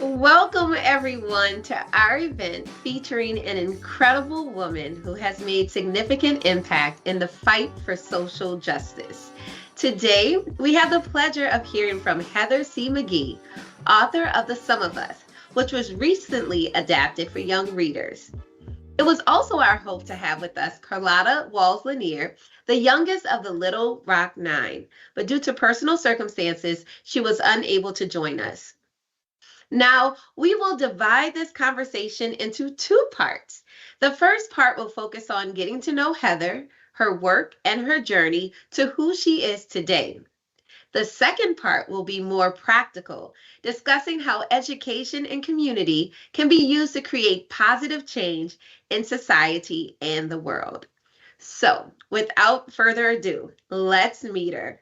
Welcome, everyone, to our event featuring an incredible woman who has made significant impact in the fight for social justice. Today, we have the pleasure of hearing from Heather C. McGhee, author of The Sum of Us, which was recently adapted for young readers. It was also our hope to have with us Carlotta Walls Lanier, the youngest of the Little Rock Nine, but due to personal circumstances, she was unable to join us. Now, we will divide this conversation into two parts. The first part will focus on getting to know Heather, her work, and her journey to who she is today. The second part will be more practical, discussing how education and community can be used to create positive change in society and the world. So, without further ado, let's meet her.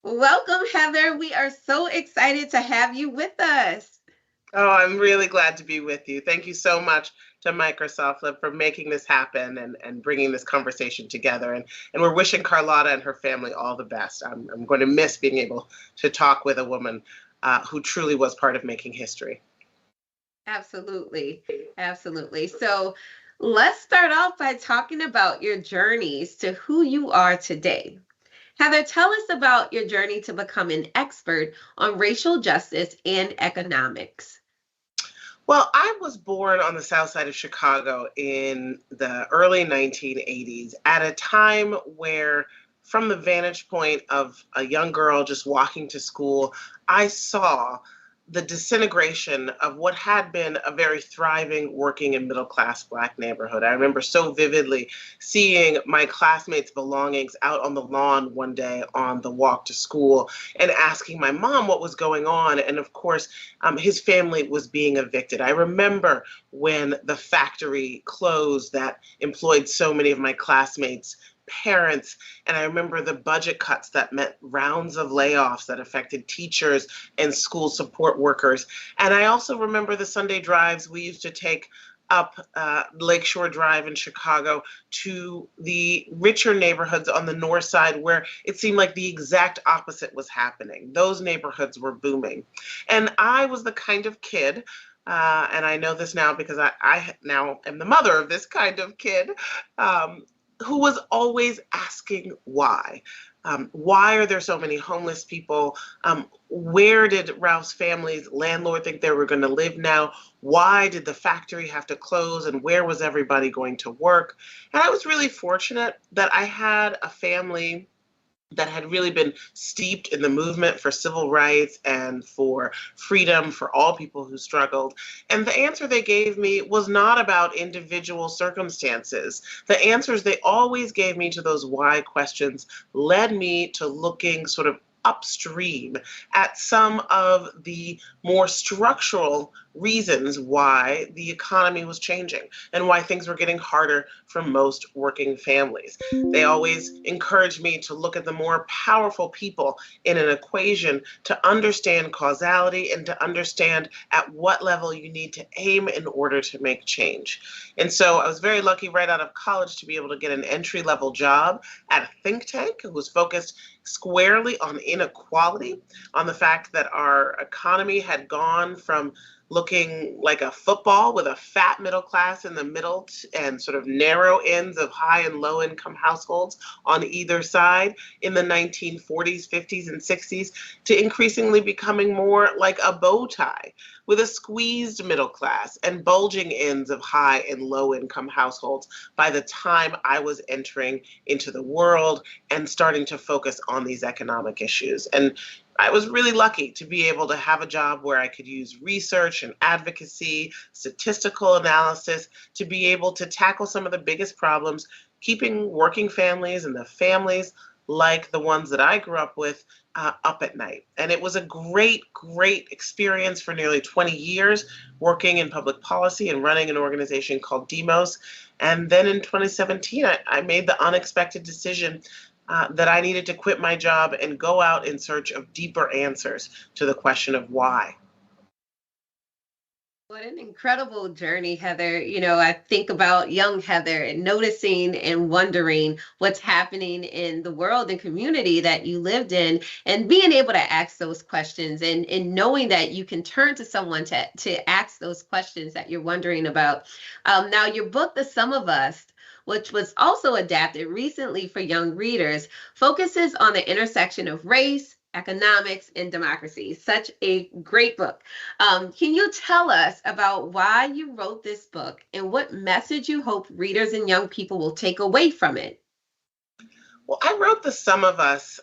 Welcome, Heather. We are so excited to have you with us. Oh, I'm really glad to be with you. Thank you so much to Microsoft Lib for making this happen and bringing this conversation together. And we're wishing Carlotta and her family all the best. I'm going to miss being able to talk with a woman who truly was part of making history. Absolutely. Absolutely. So let's start off by talking about your journeys to who you are today. Heather, tell us about your journey to become an expert on racial justice and economics. Well, I was born on the south side of Chicago in the early 1980s at a time where, from the vantage point of a young girl just walking to school, I saw the disintegration of what had been a very thriving working and middle class Black neighborhood. I remember so vividly seeing my classmates' belongings out on the lawn one day on the walk to school and asking my mom what was going on. And of course, his family was being evicted. I remember when the factory closed that employed so many of my classmates' parents. And I remember the budget cuts that meant rounds of layoffs that affected teachers and school support workers. And I also remember the Sunday drives we used to take up Lakeshore Drive in Chicago to the richer neighborhoods on the north side where it seemed like the exact opposite was happening. Those neighborhoods were booming. And I was the kind of kid, and I know this now because I now am the mother of this kind of kid, um, who was always asking why. Why are there so many homeless people? Where did Ralph's family's landlord think they were going to live now? Why did the factory have to close? And where was everybody going to work? And I was really fortunate that I had a family that had really been steeped in the movement for civil rights and for freedom for all people who struggled. And the answer they gave me was not about individual circumstances. The answers they always gave me to those why questions led me to looking sort of upstream at some of the more structural reasons why the economy was changing and why things were getting harder for most working families. They always encouraged me to look at the more powerful people in an equation to understand causality and to understand at what level you need to aim in order to make change. And so I was very lucky right out of college to be able to get an entry level job at a think tank who was focused squarely on inequality, on the fact that our economy had gone from looking like a football with a fat middle class in the middle and sort of narrow ends of high and low income households on either side in the 1940s, 50s, and 60s to increasingly becoming more like a bow tie with a squeezed middle class and bulging ends of high and low income households by the time I was entering into the world and starting to focus on these economic issues. And I was really lucky to be able to have a job where I could use research and advocacy, statistical analysis to be able to tackle some of the biggest problems keeping working families and the families like the ones that I grew up with up at night. And it was a great, great experience for nearly 20 years working in public policy and running an organization called Demos. And then in 2017, I made the unexpected decision that I needed to quit my job and go out in search of deeper answers to the question of why. What an incredible journey, Heather. I think about young Heather and noticing and wondering what's happening in the world and community that you lived in, and being able to ask those questions, and knowing that you can turn to someone to ask those questions that you're wondering about. Now, your book, The Sum of Us, which was also adapted recently for young readers, focuses on the intersection of race, economics, and democracy. Such a great book. Can you tell us about why you wrote this book and what message you hope readers and young people will take away from it? Well, I wrote The Sum of Us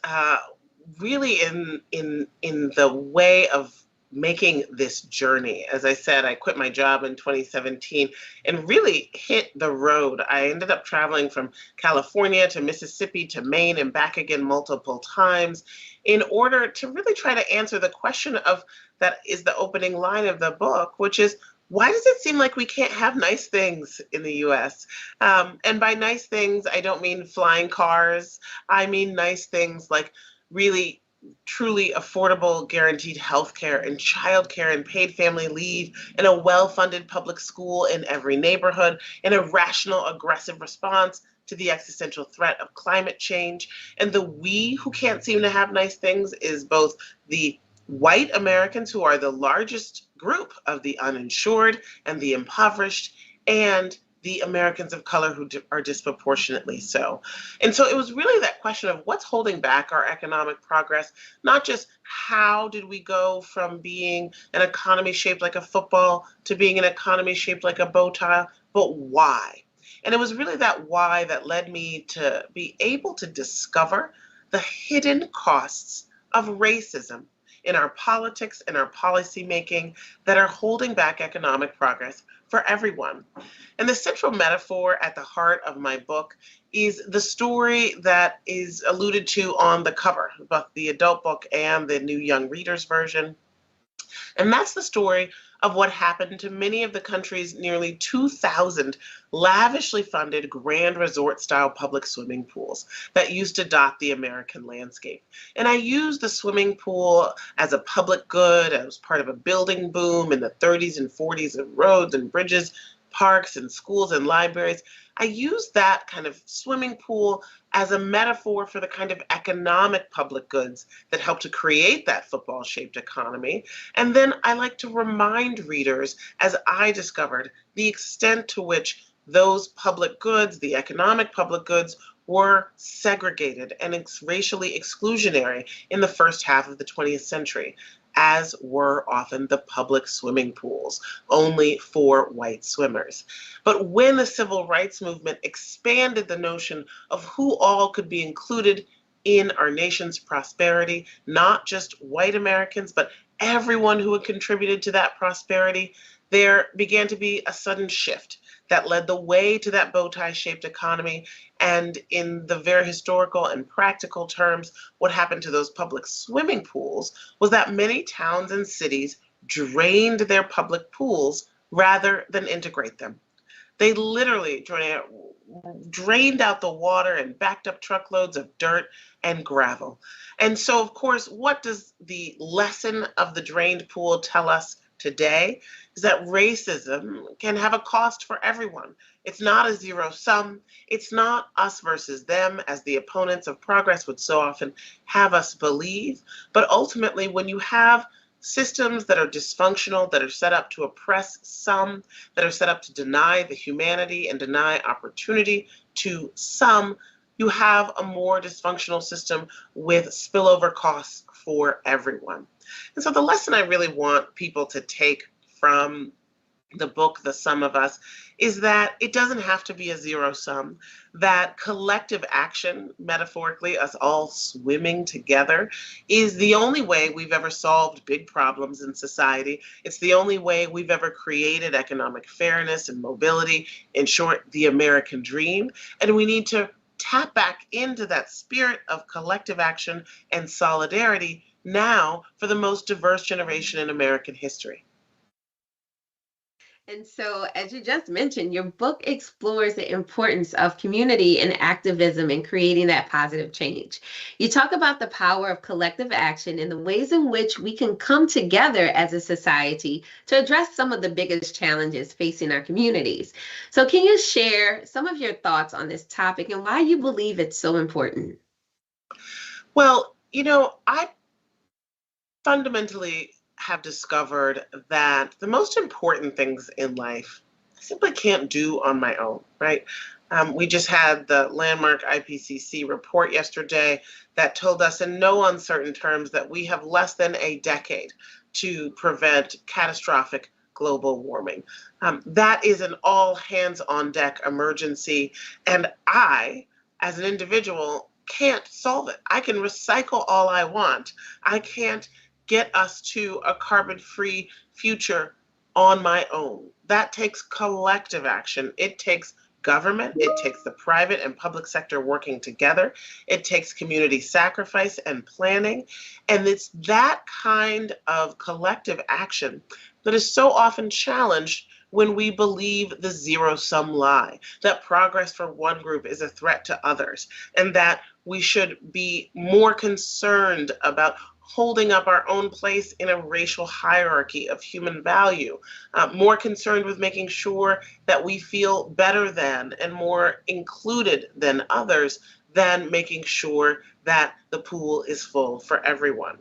really in the way of making this journey. As I said, I quit my job in 2017 and really hit the road. I ended up traveling from California to Mississippi to Maine and back again multiple times in order to really try to answer the question of that is the opening line of the book, which is, why does it seem like we can't have nice things in the US? And by nice things, I don't mean flying cars. I mean nice things like really truly affordable guaranteed health care and childcare and paid family leave and a well-funded public school in every neighborhood and a rational aggressive response to the existential threat of climate change. And the we who can't seem to have nice things is both the white Americans, who are the largest group of the uninsured and the impoverished, and the Americans of color who are disproportionately so. And so it was really that question of what's holding back our economic progress, not just how did we go from being an economy shaped like a football to being an economy shaped like a bow tie, but why? And it was really that why that led me to be able to discover the hidden costs of racism in our politics and our policy making that are holding back economic progress for everyone. And the central metaphor at the heart of my book is the story that is alluded to on the cover, both the adult book and the new young readers version. And that's the story of what happened to many of the country's nearly 2,000 lavishly funded grand resort style public swimming pools that used to dot the American landscape. And I used the swimming pool as a public good, as part of a building boom in the 30s and 40s of roads and bridges, parks and schools and libraries. I used that kind of swimming pool as a metaphor for the kind of economic public goods that helped to create that football shaped economy. And then I like to remind readers, as I discovered, the extent to which those public goods, the economic public goods, were segregated and racially exclusionary in the first half of the 20th century, as were often the public swimming pools, only for white swimmers. But when the civil rights movement expanded the notion of who all could be included in our nation's prosperity, not just white Americans, but everyone who had contributed to that prosperity, there began to be a sudden shift that led the way to that bow tie shaped economy. And in the very historical and practical terms, what happened to those public swimming pools was that many towns and cities drained their public pools rather than integrate them. They literally drained out the water and backed up truckloads of dirt and gravel. And so, of course, what does the lesson of the drained pool tell us today? Is that racism can have a cost for everyone. It's not a zero sum. It's not us versus them, as the opponents of progress would so often have us believe. But ultimately, when you have systems that are dysfunctional, that are set up to oppress some, that are set up to deny the humanity and deny opportunity to some, you have a more dysfunctional system with spillover costs for everyone. And so the lesson I really want people to take from the book, The Sum of Us, is that it doesn't have to be a zero sum, that collective action, metaphorically, us all swimming together, is the only way we've ever solved big problems in society. It's the only way we've ever created economic fairness and mobility, in short, the American dream. And we need to tap back into that spirit of collective action and solidarity now for the most diverse generation in American history. And so, as you just mentioned, your book explores the importance of community and activism in creating that positive change. You talk about the power of collective action and the ways in which we can come together as a society to address some of the biggest challenges facing our communities. So, can you share some of your thoughts on this topic and why you believe it's so important? Well, I fundamentally have discovered that the most important things in life I simply can't do on my own, right? We just had the landmark IPCC report yesterday that told us in no uncertain terms that we have less than a decade to prevent catastrophic global warming. That is an all hands on deck emergency. And I, as an individual, can't solve it. I can recycle all I want. I can't get us to a carbon free future on my own. That takes collective action. It takes government, it takes the private and public sector working together, it takes community sacrifice and planning. And it's that kind of collective action that is so often challenged when we believe the zero sum lie, that progress for one group is a threat to others, and that we should be more concerned about holding up our own place in a racial hierarchy of human value, more concerned with making sure that we feel better than and more included than others than making sure that the pool is full for everyone.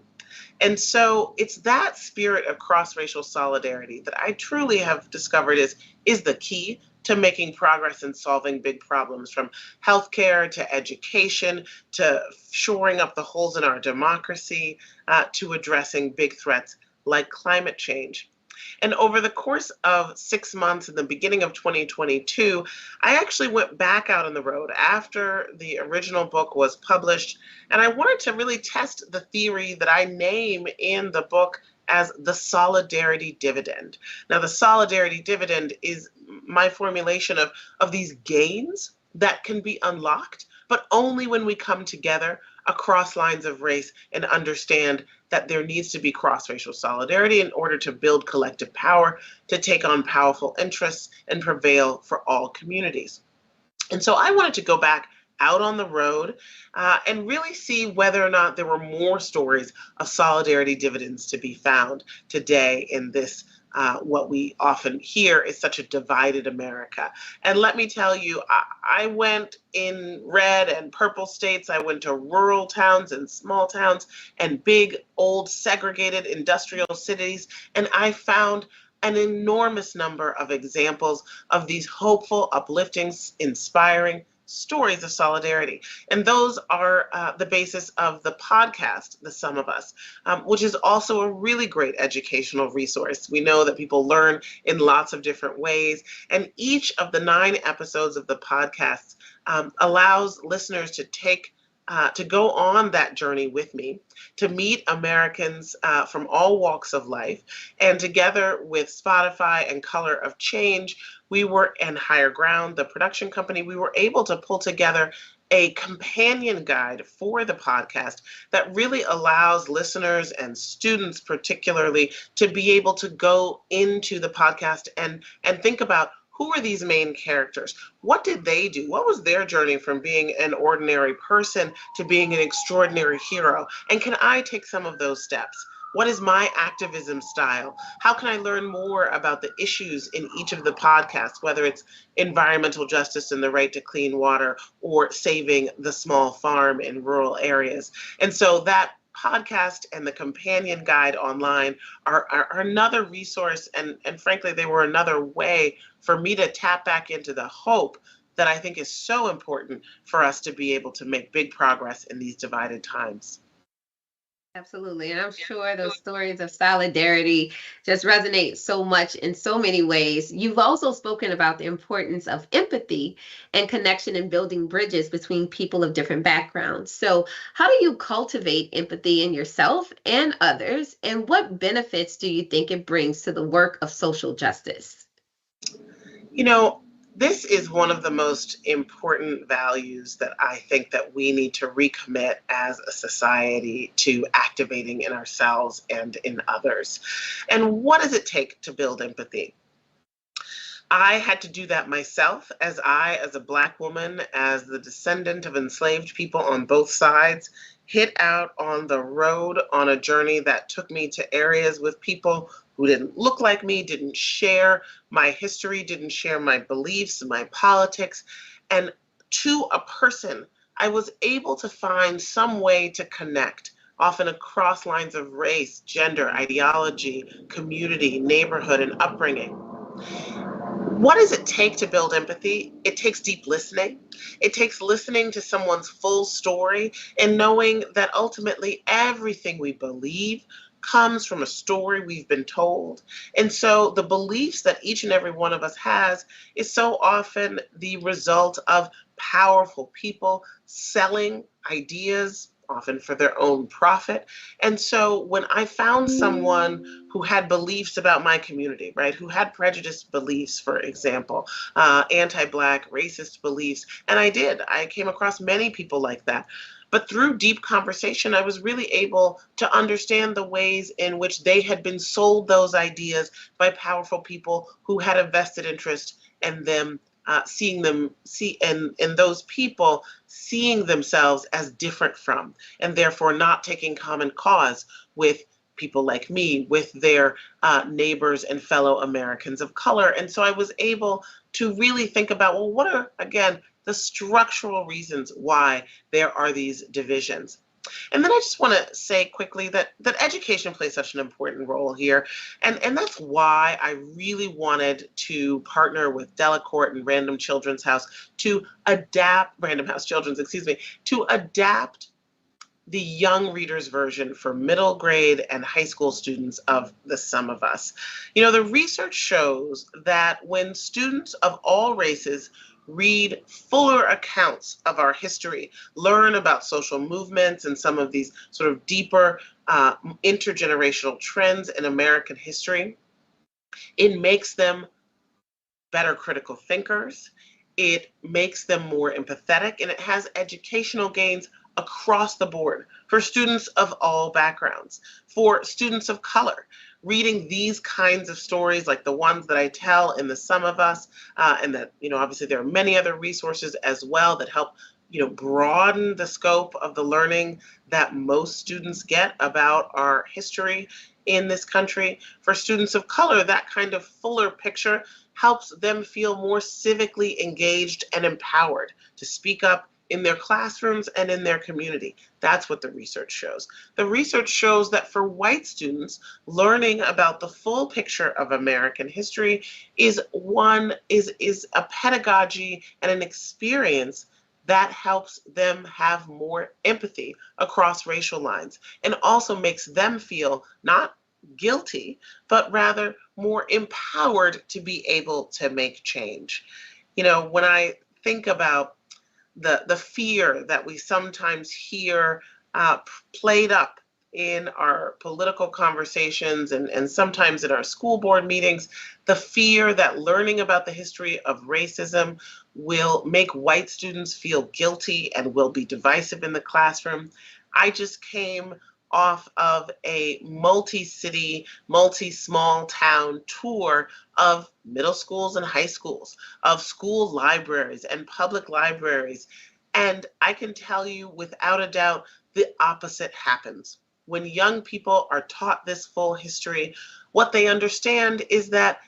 And so it's that spirit of cross-racial solidarity that I truly have discovered is the key to making progress in solving big problems, from healthcare to education to shoring up the holes in our democracy, to addressing big threats like climate change. And over the course of 6 months in the beginning of 2022, I actually went back out on the road after the original book was published. And I wanted to really test the theory that I name in the book as the solidarity dividend. Now, the solidarity dividend is my formulation of these gains that can be unlocked, but only when we come together across lines of race and understand that there needs to be cross-racial solidarity in order to build collective power, to take on powerful interests and prevail for all communities. And so I wanted to go back out on the road and really see whether or not there were more stories of solidarity dividends to be found today in this what we often hear is such a divided America. And let me tell you, I went in red and purple states. I went to rural towns and small towns and big, old, segregated industrial cities. And I found an enormous number of examples of these hopeful, uplifting, inspiring stories of solidarity. And those are the basis of the podcast, The Sum of Us, which is also a really great educational resource. We know that people learn in lots of different ways. And each of the 9 episodes of the podcast allows listeners to go on that journey with me, to meet Americans from all walks of life. And together with Spotify and Color of Change, and Higher Ground, the production company, we were able to pull together a companion guide for the podcast that really allows listeners and students particularly to be able to go into the podcast and think about, who are these main characters? What did they do? What was their journey from being an ordinary person to being an extraordinary hero? And can I take some of those steps? What is my activism style? How can I learn more about the issues in each of the podcasts, whether it's environmental justice and the right to clean water, or saving the small farm in rural areas? And so that podcast and the companion guide online are another resource, and frankly, they were another way for me to tap back into the hope that I think is so important for us to be able to make big progress in these divided times. Absolutely. And I'm sure those stories of solidarity just resonate so much in so many ways. You've also spoken about the importance of empathy and connection and building bridges between people of different backgrounds. So, how do you cultivate empathy in yourself and others? And what benefits do you think it brings to the work of social justice? You know, this is one of the most important values that I think that we need to recommit as a society to activating in ourselves and in others. And what does it take to build empathy? I had to do that myself as as a Black woman, as the descendant of enslaved people on both sides, hit out on the road on a journey that took me to areas with people who didn't look like me, didn't share my history, didn't share my beliefs, my politics. And to a person, I was able to find some way to connect, often across lines of race, gender, ideology, community, neighborhood, and upbringing. What does it take to build empathy? It takes deep listening. It takes listening to someone's full story and knowing that ultimately everything we believe comes from a story we've been told. And so the beliefs that each and every one of us has is so often the result of powerful people selling ideas, often for their own profit. And so when I found someone who had beliefs about my community, right, who had prejudiced beliefs, for example, anti-Black, racist beliefs, and I came across many people like that. But through deep conversation, I was really able to understand the ways in which they had been sold those ideas by powerful people who had a vested interest in them, and those people seeing themselves as different from, and therefore not taking common cause with people like me, with their neighbors and fellow Americans of color. And so I was able to really think about, well, what are, again, the structural reasons why there are these divisions. And then I just want to say quickly that education plays such an important role here. And that's why I really wanted to partner with Delacorte and Random Children's House to adapt, Random House Children's, excuse me, to adapt the young readers version for middle grade and high school students of The Sum of Us. You know, the research shows that when students of all races read fuller accounts of our history, learn about social movements and some of these sort of deeper intergenerational trends in American history, it makes them better critical thinkers. It makes them more empathetic, and it has educational gains across the board for students of all backgrounds, for students of color. Reading these kinds of stories, like the ones that I tell in The Sum of Us, and that, you know, obviously there are many other resources as well that help, you know, broaden the scope of the learning that most students get about our history in this country. For students of color, that kind of fuller picture helps them feel more civically engaged and empowered to speak up in their classrooms and in their community. That's what the research shows. The research shows that for white students, learning about the full picture of American history is a pedagogy and an experience that helps them have more empathy across racial lines, and also makes them feel not guilty, but rather more empowered to be able to make change. You know, when I think about the fear that we sometimes hear played up in our political conversations and sometimes in our school board meetings, the fear that learning about the history of racism will make white students feel guilty and will be divisive in the classroom. I just came off of a multi-city, multi-small town tour of middle schools and high schools, of school libraries and public libraries. And I can tell you without a doubt, the opposite happens. When young people are taught this full history, what they understand is that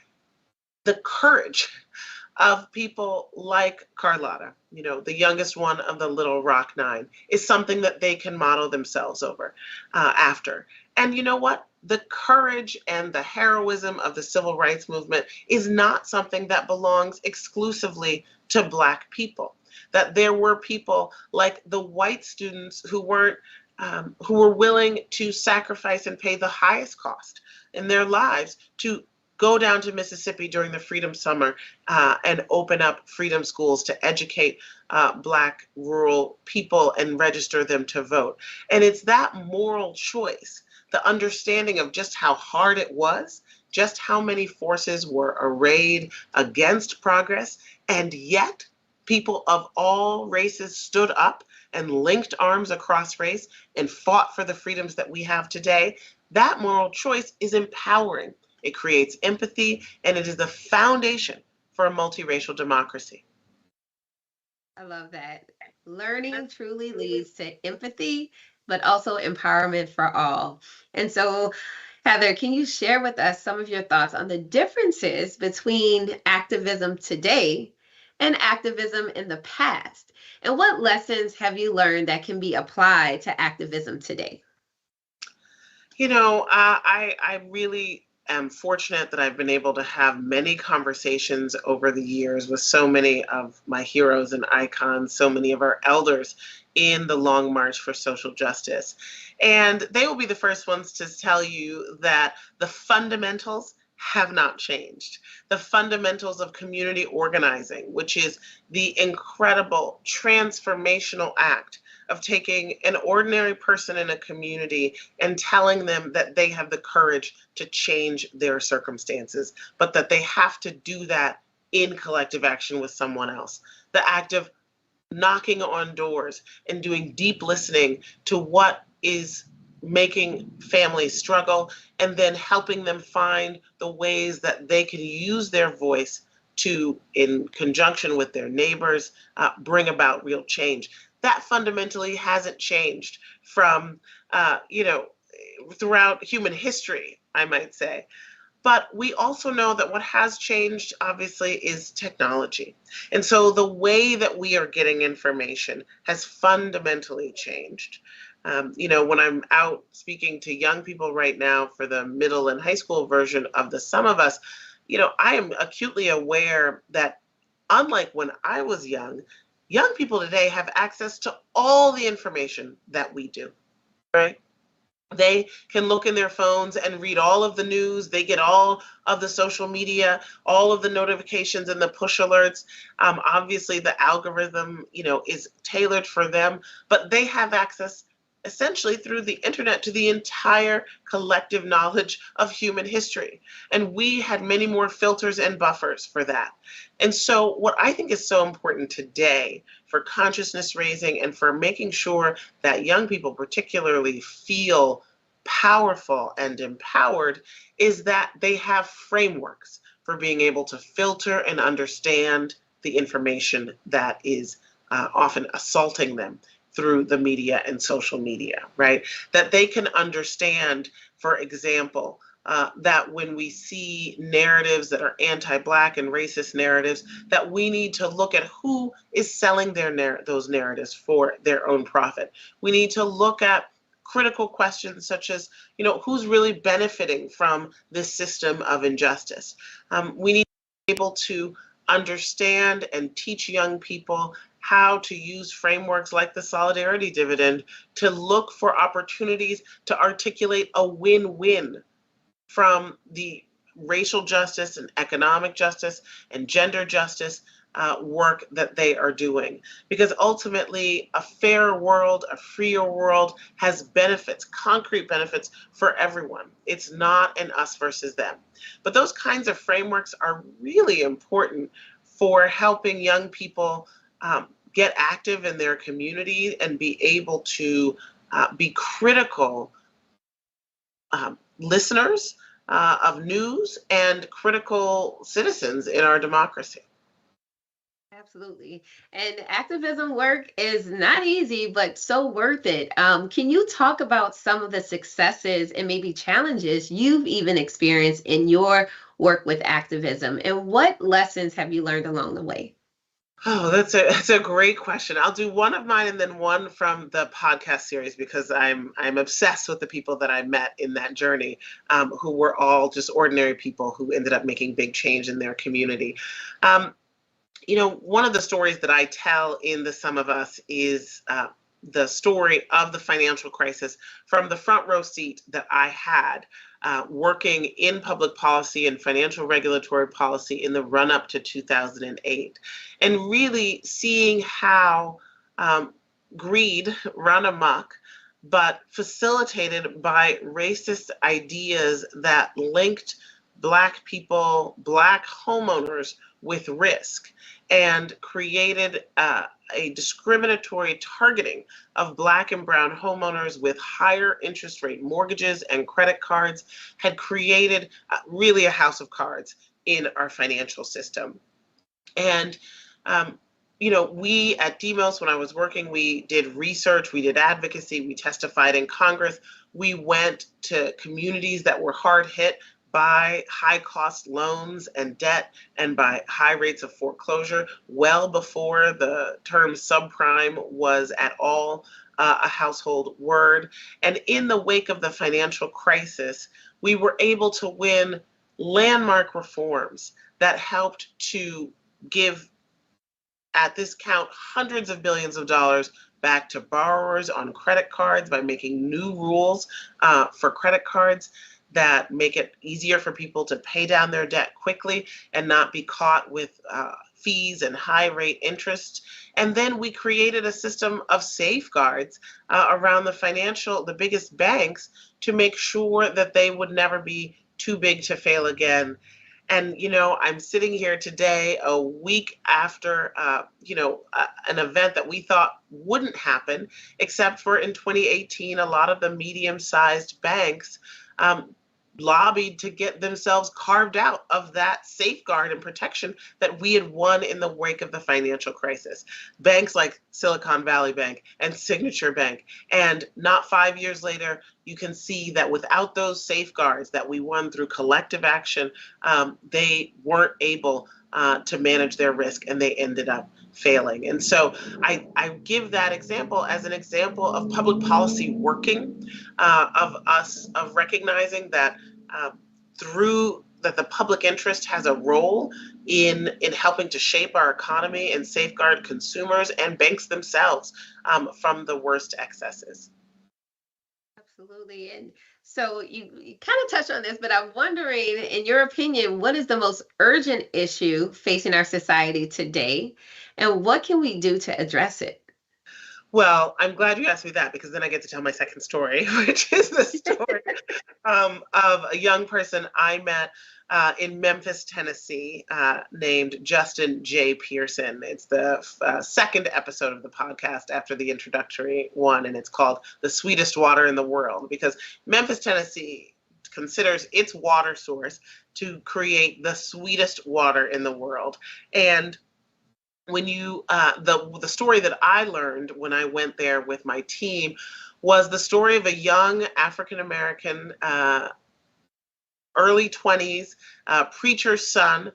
the courage of people like Carlotta, you know, the youngest one of the Little Rock Nine, is something that they can model themselves after. And you know what? The courage and the heroism of the civil rights movement is not something that belongs exclusively to Black people. That there were people like the white students who were willing to sacrifice and pay the highest cost in their lives to go down to Mississippi during the Freedom Summer and open up freedom schools to educate Black rural people and register them to vote. And it's that moral choice, the understanding of just how hard it was, just how many forces were arrayed against progress, and yet people of all races stood up and linked arms across race and fought for the freedoms that we have today. That moral choice is empowering. It creates empathy, and it is the foundation for a multiracial democracy. I love that. Learning truly leads to empathy, but also empowerment for all. And so, Heather, can you share with us some of your thoughts on the differences between activism today and activism in the past? And what lessons have you learned that can be applied to activism today? I really am fortunate that I've been able to have many conversations over the years with so many of my heroes and icons, so many of our elders in the Long March for Social Justice. And they will be the first ones to tell you that the fundamentals have not changed. The fundamentals of community organizing, which is the incredible transformational act of taking an ordinary person in a community and telling them that they have the courage to change their circumstances, but that they have to do that in collective action with someone else. The act of knocking on doors and doing deep listening to what is making families struggle, and then helping them find the ways that they can use their voice to, in conjunction with their neighbors, bring about real change. That fundamentally hasn't changed from, throughout human history, I might say. But we also know that what has changed, obviously, is technology. And so the way that we are getting information has fundamentally changed. When I'm out speaking to young people right now for the middle and high school version of the Sum of Us, I am acutely aware that unlike when I was young people today have access to all the information that we do, right? They can look in their phones and read all of the news. They get all of the social media, all of the notifications and the push alerts. Obviously, the algorithm, is tailored for them, but they have access essentially through the internet to the entire collective knowledge of human history. And we had many more filters and buffers for that. And so what I think is so important today for consciousness raising and for making sure that young people particularly feel powerful and empowered is that they have frameworks for being able to filter and understand the information that is often assaulting them through the media and social media, right? That they can understand, for example, that when we see narratives that are anti-Black and racist narratives, that we need to look at who is selling those narratives for their own profit. We need to look at critical questions such as, who's really benefiting from this system of injustice. We need to be able to understand and teach young people how to use frameworks like the solidarity dividend to look for opportunities to articulate a win-win from the racial justice and economic justice and gender justice work that they are doing. Because ultimately, a fairer world, a freer world has benefits, concrete benefits for everyone. It's not an us versus them. But those kinds of frameworks are really important for helping young people get active in their community and be able to be critical listeners of news and critical citizens in our democracy. Absolutely. And activism work is not easy, but so worth it. Can you talk about some of the successes and maybe challenges you've even experienced in your work with activism? And what lessons have you learned along the way? Oh, that's a great question. I'll do one of mine and then one from the podcast series because I'm obsessed with the people that I met in that journey, who were all just ordinary people who ended up making big change in their community. One of the stories that I tell in The Sum of Us is the story of the financial crisis from the front row seat that I had working in public policy and financial regulatory policy in the run up to 2008, and really seeing how greed run amok, but facilitated by racist ideas that linked Black people, Black homeowners with risk, and created a discriminatory targeting of Black and brown homeowners with higher interest rate mortgages and credit cards, had created really a house of cards in our financial system. And, um, we at Demos, when I was working, we did research, we did advocacy, we testified in Congress. We went to communities that were hard hit by high cost loans and debt and by high rates of foreclosure well before the term subprime was at all a household word. And in the wake of the financial crisis, we were able to win landmark reforms that helped to give, at this count, hundreds of billions of dollars back to borrowers on credit cards by making new rules for credit cards that make it easier for people to pay down their debt quickly and not be caught with fees and high rate interest. And then we created a system of safeguards around the biggest banks to make sure that they would never be too big to fail again. And, I'm sitting here today, a week after, an event that we thought wouldn't happen, except for in 2018, a lot of the medium-sized banks lobbied to get themselves carved out of that safeguard and protection that we had won in the wake of the financial crisis. Banks like Silicon Valley Bank and Signature Bank. And not 5 years later, you can see that without those safeguards that we won through collective action, they weren't able to manage their risk, and they ended up failing. And so I give that example as an example of public policy working, of recognizing that that the public interest has a role in helping to shape our economy and safeguard consumers and banks themselves from the worst excesses. Absolutely. And so you kind of touched on this, but I'm wondering, in your opinion, what is the most urgent issue facing our society today, and what can we do to address it? Well, I'm glad you asked me that, because then I get to tell my second story, which is the story of a young person I met in Memphis, Tennessee, named Justin J. Pearson. It's the second episode of the podcast after the introductory one, and it's called The Sweetest Water in the World, because Memphis, Tennessee considers its water source to create the sweetest water in the world. And when the story that I learned when I went there with my team was the story of a young African American, early 20s, preacher's son.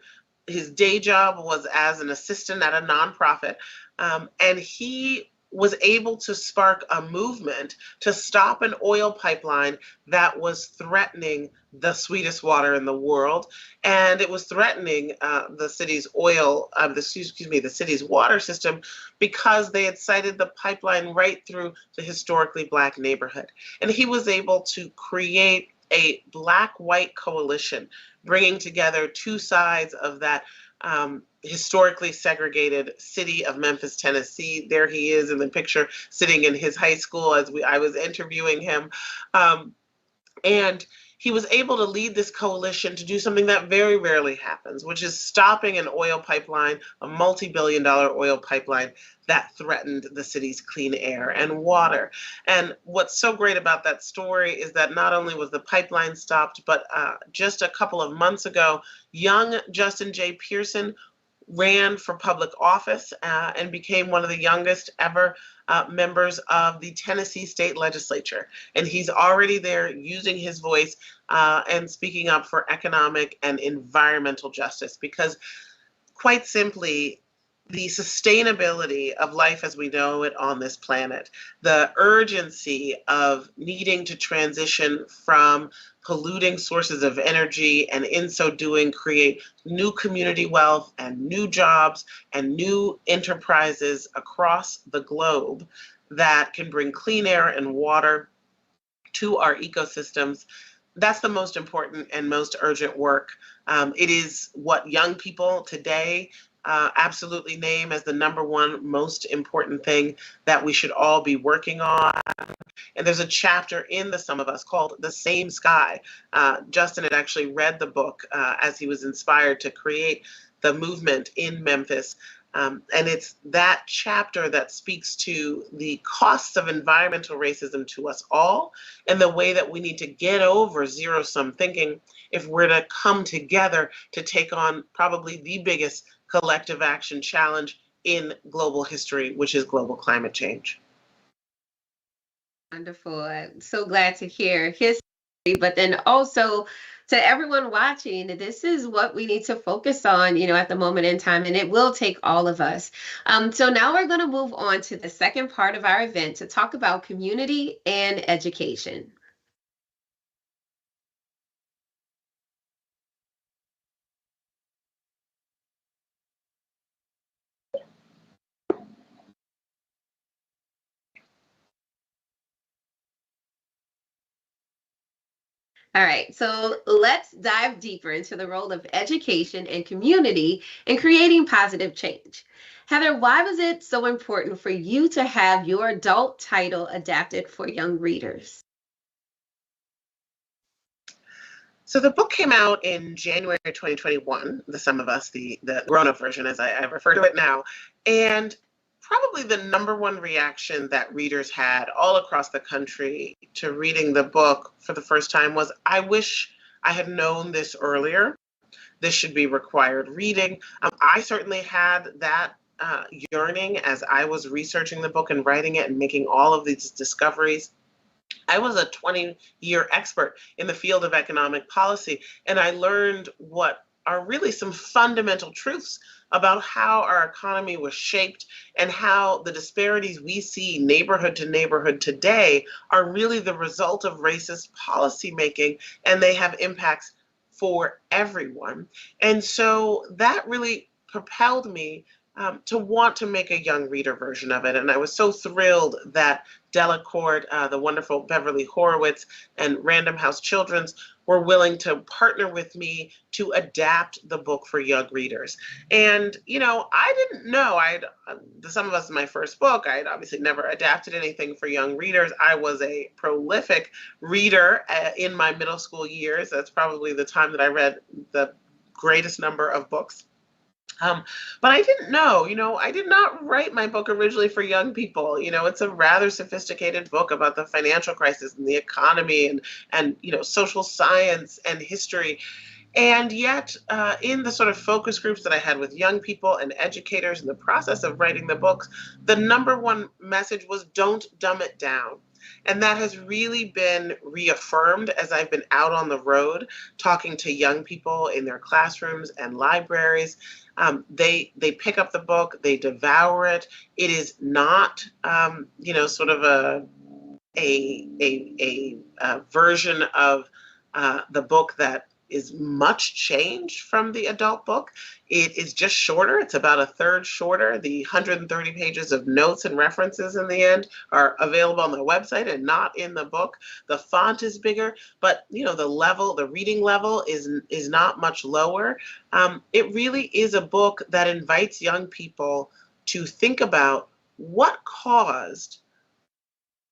His day job was as an assistant at a nonprofit, and he was able to spark a movement to stop an oil pipeline that was threatening the sweetest water in the world, and it was threatening the city's the city's water system, because they had sited the pipeline right through the historically Black neighborhood. And he was able to create a Black-white coalition, bringing together two sides of that historically segregated city of Memphis, Tennessee. There he is in the picture, sitting in his high school as I was interviewing him. And he was able to lead this coalition to do something that very rarely happens, which is stopping an oil pipeline, a multi-billion-dollar oil pipeline that threatened the city's clean air and water. And what's so great about that story is that not only was the pipeline stopped, but just a couple of months ago, young Justin J. Pearson ran for public office and became one of the youngest ever members of the Tennessee state legislature. And he's already there using his voice and speaking up for economic and environmental justice, because quite simply, the sustainability of life as we know it on this planet, the urgency of needing to transition from polluting sources of energy, and in so doing create new community wealth and new jobs and new enterprises across the globe that can bring clean air and water to our ecosystems. That's the most important and most urgent work. It is what young people today absolutely name as the number one most important thing that we should all be working on. And there's a chapter in The Sum of Us called The Same Sky. Justin had actually read the book as he was inspired to create the movement in Memphis. And it's that chapter that speaks to the costs of environmental racism to us all, and the way that we need to get over zero-sum thinking if we're to come together to take on probably the biggest collective action challenge in global history, which is global climate change. Wonderful. I'm so glad to hear his story, but then also to everyone watching, this is what we need to focus on, at the moment in time, and it will take all of us. So now we're going to move on to the second part of our event to talk about community and education. All right, so let's dive deeper into the role of education and community in creating positive change. Heather, why was it so important for you to have your adult title adapted for young readers? So the book came out in January 2021, The Sum of Us, the grown-up version, as I refer to it now. And probably the number one reaction that readers had all across the country to reading the book for the first time was, I wish I had known this earlier. This should be required reading. I certainly had that yearning as I was researching the book and writing it and making all of these discoveries. I was a 20-year expert in the field of economic policy, and I learned what are really some fundamental truths about how our economy was shaped and how the disparities we see neighborhood to neighborhood today are really the result of racist policymaking, and they have impacts for everyone. And so that really propelled me to want to make a young reader version of it. And I was so thrilled that Delacorte, the wonderful Beverly Horowitz, and Random House Children's were willing to partner with me to adapt the book for young readers. And, I didn't know. The Sum of Us is my first book. I'd obviously never adapted anything for young readers. I was a prolific reader in my middle school years. That's probably the time that I read the greatest number of books. But I didn't know, I did not write my book originally for young people. It's a rather sophisticated book about the financial crisis and the economy and social science and history. And yet, in the sort of focus groups that I had with young people and educators in the process of writing the books, the number one message was don't dumb it down. And that has really been reaffirmed as I've been out on the road talking to young people in their classrooms and libraries. They pick up the book, they devour it. It is not, sort of a version of the book that is much changed from the adult book. It is just shorter. It's about a third shorter. The 130 pages of notes and references in the end are available on the website and not in the book. The font is bigger, but the reading level is not much lower. It really is a book that invites young people to think about what caused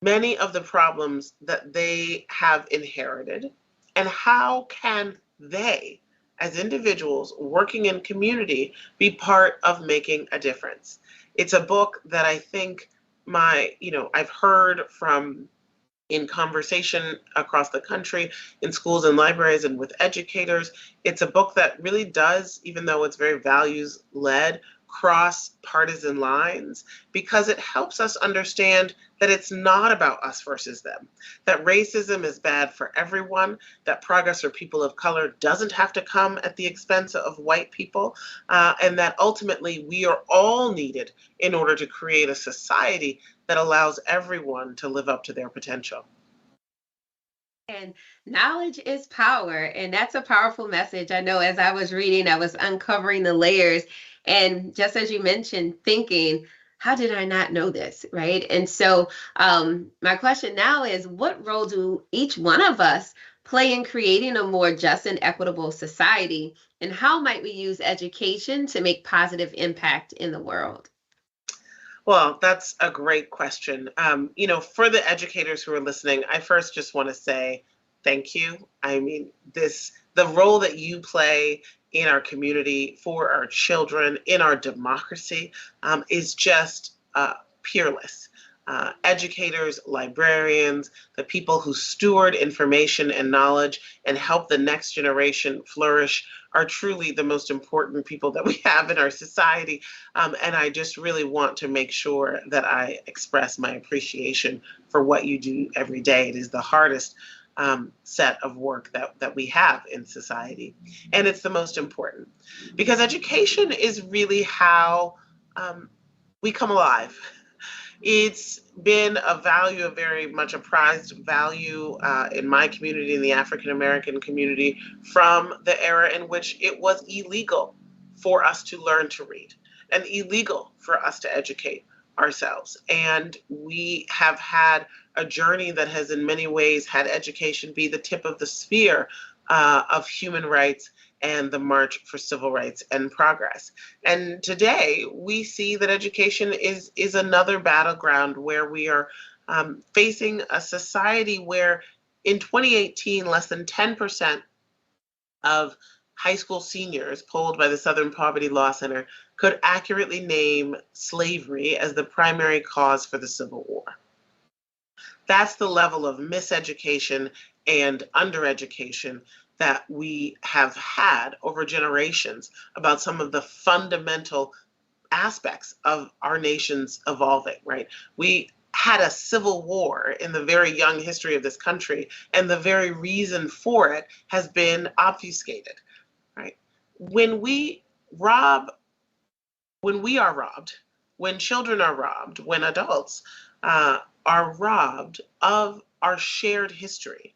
many of the problems that they have inherited, and how can they, as individuals working in community, be part of making a difference. It's a book that I think I've heard from in conversation across the country, in schools and libraries and with educators. It's a book that really does, even though it's very values-led, cross partisan lines, because it helps us understand that it's not about us versus them, that racism is bad for everyone, that progress for people of color doesn't have to come at the expense of white people, and that ultimately we are all needed in order to create a society that allows everyone to live up to their potential. And knowledge is power. And that's a powerful message. I know as I was reading, I was uncovering the layers. And just as you mentioned, thinking, how did I not know this? Right. And so my question now is, what role do each one of us play in creating a more just and equitable society? And how might we use education to make positive impact in the world? Well, that's a great question. For the educators who are listening, I first just want to say thank you. I mean, the role that you play in our community, for our children, in our democracy, is just peerless. educators, librarians, the people who steward information and knowledge and help the next generation flourish are truly the most important people that we have in our society. And I just really want to make sure that I express my appreciation for what you do every day. It is the hardest set of work that we have in society. And it's the most important because education is really how we come alive. It's been a value, a very much a prized value in my community, in the African American community, from the era in which it was illegal for us to learn to read and illegal for us to educate ourselves. And we have had a journey that has, in many ways, had education be the tip of the spear of human rights and the march for civil rights and progress. And today we see that education is another battleground where we are facing a society where in 2018, less than 10% of high school seniors polled by the Southern Poverty Law Center could accurately name slavery as the primary cause for the Civil War. That's the level of miseducation and undereducation that we have had over generations about some of the fundamental aspects of our nation's evolving, right? We had a civil war in the very young history of this country, and the very reason for it has been obfuscated, right? When we rob, when we are robbed, when children are robbed, when adults are robbed of our shared history,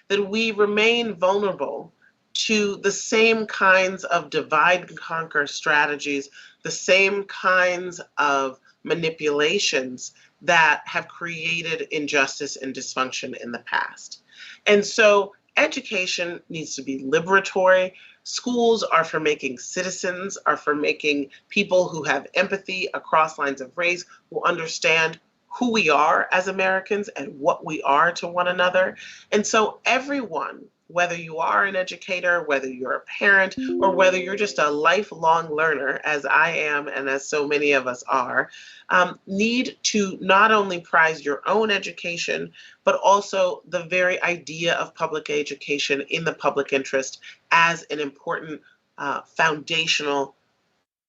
that we remain vulnerable to the same kinds of divide and conquer strategies, the same kinds of manipulations that have created injustice and dysfunction in the past. And so education needs to be liberatory. Schools are for making citizens, are for making people who have empathy across lines of race, who understand who we are as Americans and what we are to one another. And so everyone, whether you are an educator, whether you're a parent, or whether you're just a lifelong learner, as I am and as so many of us are, need to not only prize your own education, but also the very idea of public education in the public interest as an important foundational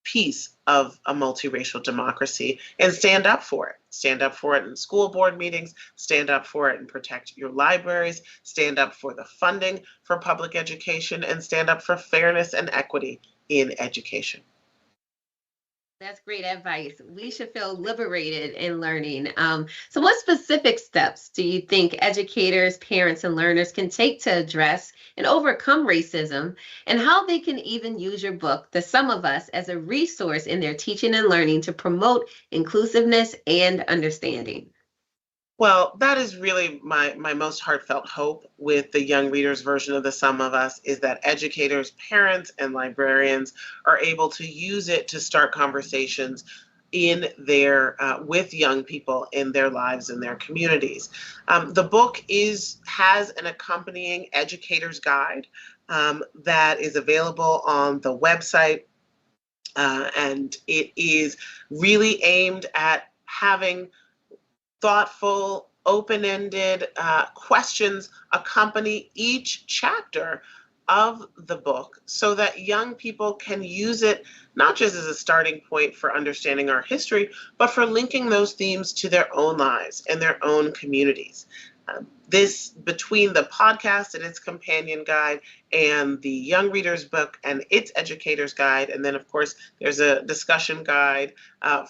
piece of a multiracial democracy, and stand up for it. Stand up for it in school board meetings, stand up for it and protect your libraries, stand up for the funding for public education, and stand up for fairness and equity in education. That's great advice. We should feel liberated in learning. So, what specific steps do you think educators, parents, and learners can take to address and overcome racism, and how they can even use your book, The Sum of Us, as a resource in their teaching and learning to promote inclusiveness and understanding? Well, that is really my most heartfelt hope with the young readers version of The Sum of Us, is that educators, parents, and librarians are able to use it to start conversations in their with young people in their lives and their communities. The book has an accompanying educator's guide that is available on the website, and it is really aimed at having thoughtful, open-ended questions accompany each chapter of the book so that young people can use it not just as a starting point for understanding our history, but for linking those themes to their own lives and their own communities. This, between the podcast and its companion guide and the young reader's book and its educator's guide, and then of course there's a discussion guide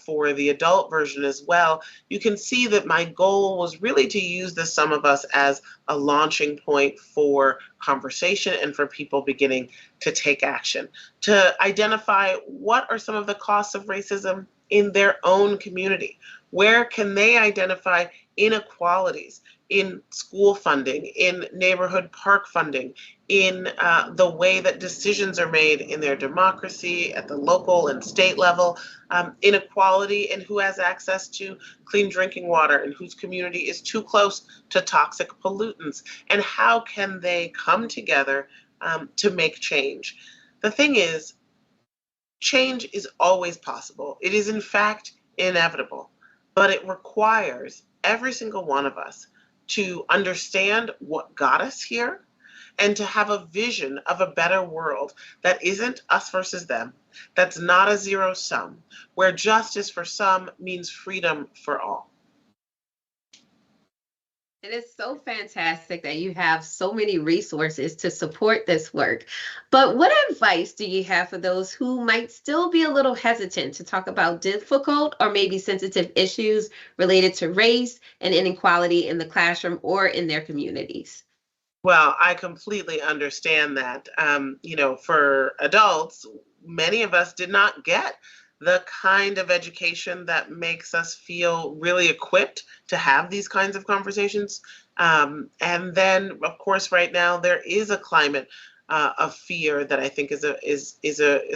for the adult version as well, you can see that my goal was really to use The Sum of Us as a launching point for conversation and for people beginning to take action, to identify what are some of the costs of racism in their own community. Where can they identify inequalities in school funding, in neighborhood park funding, in the way that decisions are made in their democracy at the local and state level, inequality in who has access to clean drinking water and whose community is too close to toxic pollutants, and how can they come together to make change. The thing is, change is always possible. It is in fact inevitable. but it requires every single one of us to understand what got us here and to have a vision of a better world that isn't us versus them, that's not a zero sum, where justice for some means freedom for all. It is so fantastic that you have so many resources to support this work. But what advice do you have for those who might still be a little hesitant to talk about difficult or maybe sensitive issues related to race and inequality in the classroom or in their communities? Well, I completely understand that. For adults, many of us did not get the kind of education that makes us feel really equipped to have these kinds of conversations. And then, of course, right now there is a climate of fear that I think is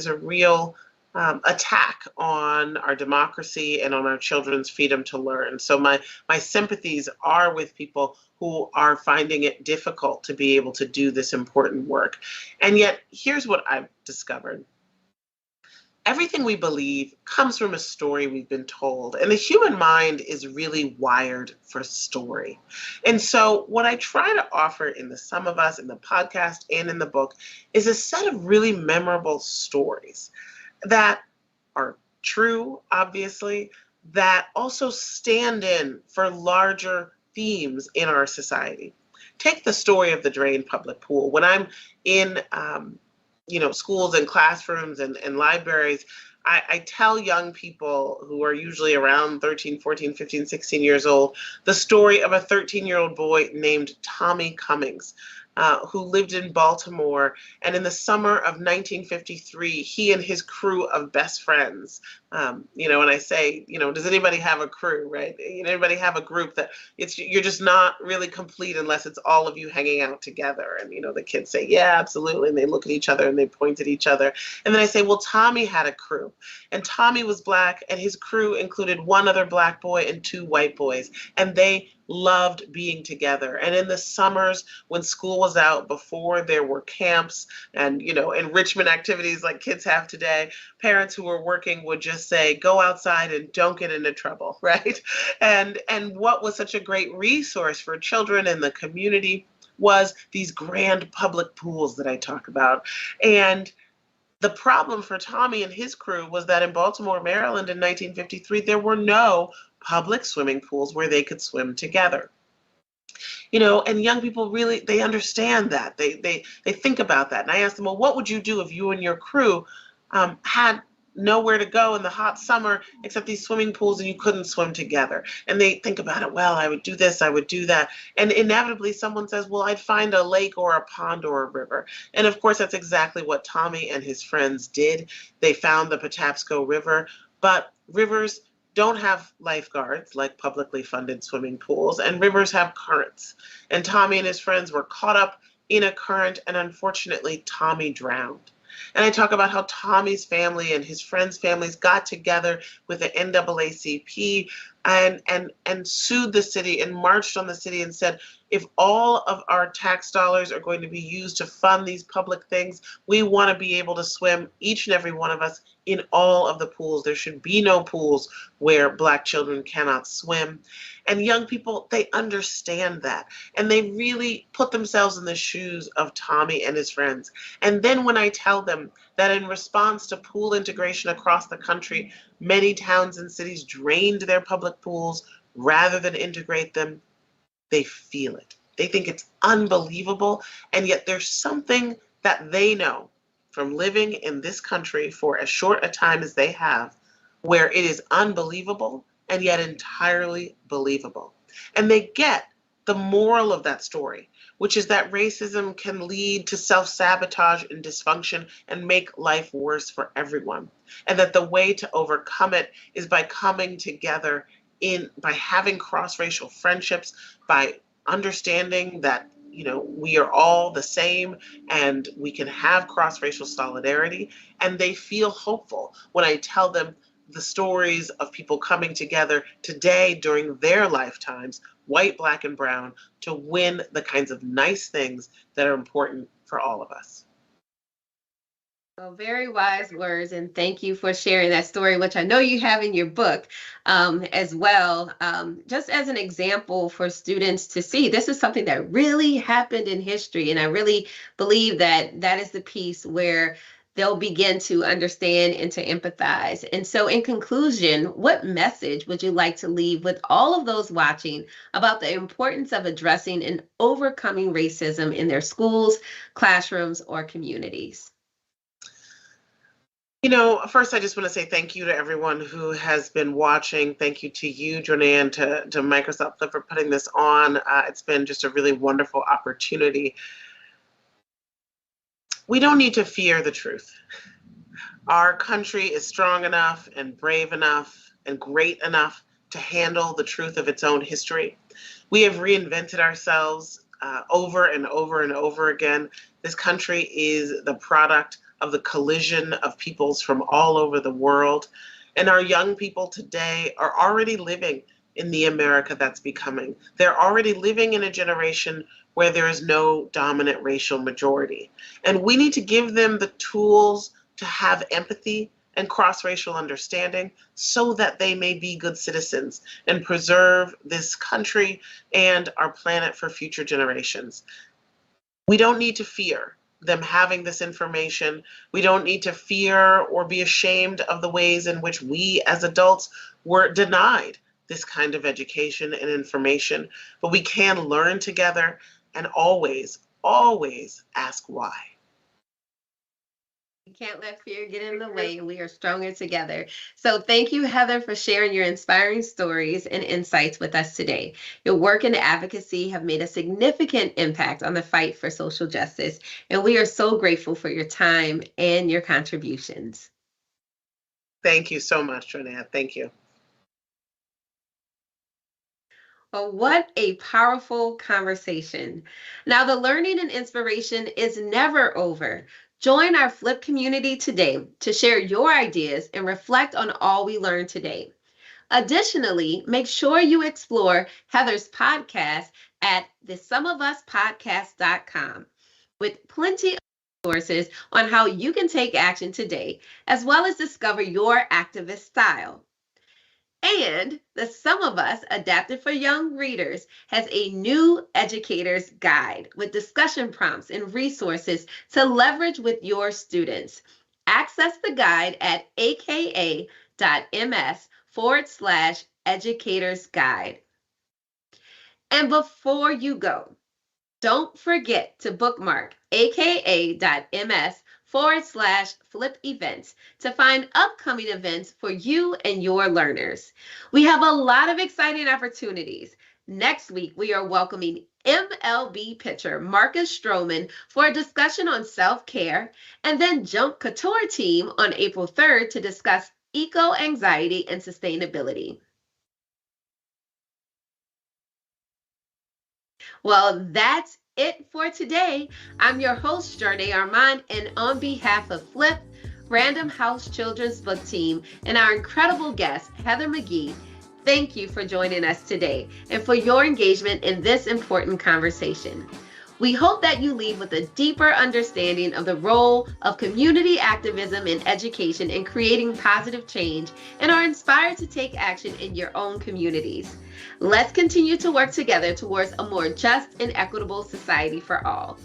a real attack on our democracy and on our children's freedom to learn. So my sympathies are with people who are finding it difficult to be able to do this important work. And yet, here's what I've discovered. Everything we believe comes from a story we've been told, and the human mind is really wired for story. And so, what I try to offer in the Sum of Us, in the podcast, and in the book is a set of really memorable stories that are true, obviously, that also stand in for larger themes in our society. Take the story of the drained public pool. When I'm in schools and classrooms and libraries, I tell young people who are usually around 13, 14, 15, 16 years old, the story of a 13-year-old boy named Tommy Cummings, who lived in Baltimore. And in the summer of 1953, he and his crew of best friends, and I say, does anybody have a crew, right? Anybody have a group that you're just not really complete unless it's all of you hanging out together. And, the kids say, yeah, absolutely. And they look at each other and they point at each other. And then I say, well, Tommy had a crew. And Tommy was Black, and his crew included one other Black boy and two white boys. And they loved being together. And in the summers when school was out, before there were camps and, enrichment activities like kids have today, parents who were working would just say, go outside and don't get into trouble, right? And what was such a great resource for children in the community was these grand public pools that I talk about. And the problem for Tommy and his crew was that in Baltimore, Maryland in 1953, there were no public swimming pools where they could swim together. And young people really, they understand that. They think about that. And I asked them, well, what would you do if you and your crew had nowhere to go in the hot summer except these swimming pools and you couldn't swim together? And they think about it, well, I would do this, I would do that. And inevitably someone says, well, I'd find a lake or a pond or a river. And of course, that's exactly what Tommy and his friends did. They found the Patapsco River, but rivers don't have lifeguards like publicly funded swimming pools, and rivers have currents. And Tommy and his friends were caught up in a current, and unfortunately, Tommy drowned. And I talk about how Tommy's family and his friends' families got together with the NAACP and sued the city and marched on the city and said, if all of our tax dollars are going to be used to fund these public things, we want to be able to swim, each and every one of us, in all of the pools. There should be no pools where Black children cannot swim. And young people, they understand that. And they really put themselves in the shoes of Tommy and his friends. And then when I tell them that in response to pool integration across the country, many towns and cities drained their public pools rather than integrate them, they feel it. They think it's unbelievable. And yet there's something that they know from living in this country for as short a time as they have, where it is unbelievable and yet entirely believable. And they get the moral of that story, which is that racism can lead to self-sabotage and dysfunction and make life worse for everyone. And that the way to overcome it is by coming together by having cross-racial friendships, by understanding that we are all the same and we can have cross-racial solidarity. And they feel hopeful when I tell them the stories of people coming together today during their lifetimes, white, Black, and brown, to win the kinds of nice things that are important for all of us. Well, very wise words, and thank you for sharing that story, which I know you have in your book as well. Just as an example for students to see, this is something that really happened in history, and I really believe that that is the piece where they'll begin to understand and to empathize. And so, in conclusion, what message would you like to leave with all of those watching about the importance of addressing and overcoming racism in their schools, classrooms, or communities? First, I just want to say thank you to everyone who has been watching. Thank you to you, Jordan, to Microsoft Flip for putting this on. It's been just a really wonderful opportunity. We don't need to fear the truth. Our country is strong enough and brave enough and great enough to handle the truth of its own history. We have reinvented ourselves over and over and over again. This country is the product of the collision of peoples from all over the world. And our young people today are already living in the America that's becoming. They're already living in a generation where there is no dominant racial majority. And we need to give them the tools to have empathy and cross-racial understanding so that they may be good citizens and preserve this country and our planet for future generations. We don't need to fear them having this information. We don't need to fear or be ashamed of the ways in which we as adults were denied this kind of education and information, but we can learn together and always, always ask why. We can't let fear get in the way. We are stronger together. So thank you, Heather, for sharing your inspiring stories and insights with us today. Your work and advocacy have made a significant impact on the fight for social justice, and we are so grateful for your time and your contributions. Thank you so much, Jonette. Thank you. Well, what a powerful conversation. Now, the learning and inspiration is never over. Join our Flip community today to share your ideas and reflect on all we learned today. Additionally, make sure you explore Heather's podcast at thesomeofuspodcast.com with plenty of resources on how you can take action today, as well as discover your activist style. And the Some of Us, adapted for young readers, has a new educator's guide with discussion prompts and resources to leverage with your students. Access the guide at aka.ms/educators guide. And before you go, don't forget to bookmark aka.ms/flip events to find upcoming events for you and your learners. We have a lot of exciting opportunities. Next week, we are welcoming MLB pitcher Marcus Stroman for a discussion on self-care, and then Jump Couture team on April 3rd to discuss eco-anxiety and sustainability. Well, that's it for today. I'm your host, Jordan Armand, and on behalf of Flip, Random House Children's Book Team, and our incredible guest, Heather McGhee, thank you for joining us today and for your engagement in this important conversation. We hope that you leave with a deeper understanding of the role of community activism in education in creating positive change and are inspired to take action in your own communities. Let's continue to work together towards a more just and equitable society for all.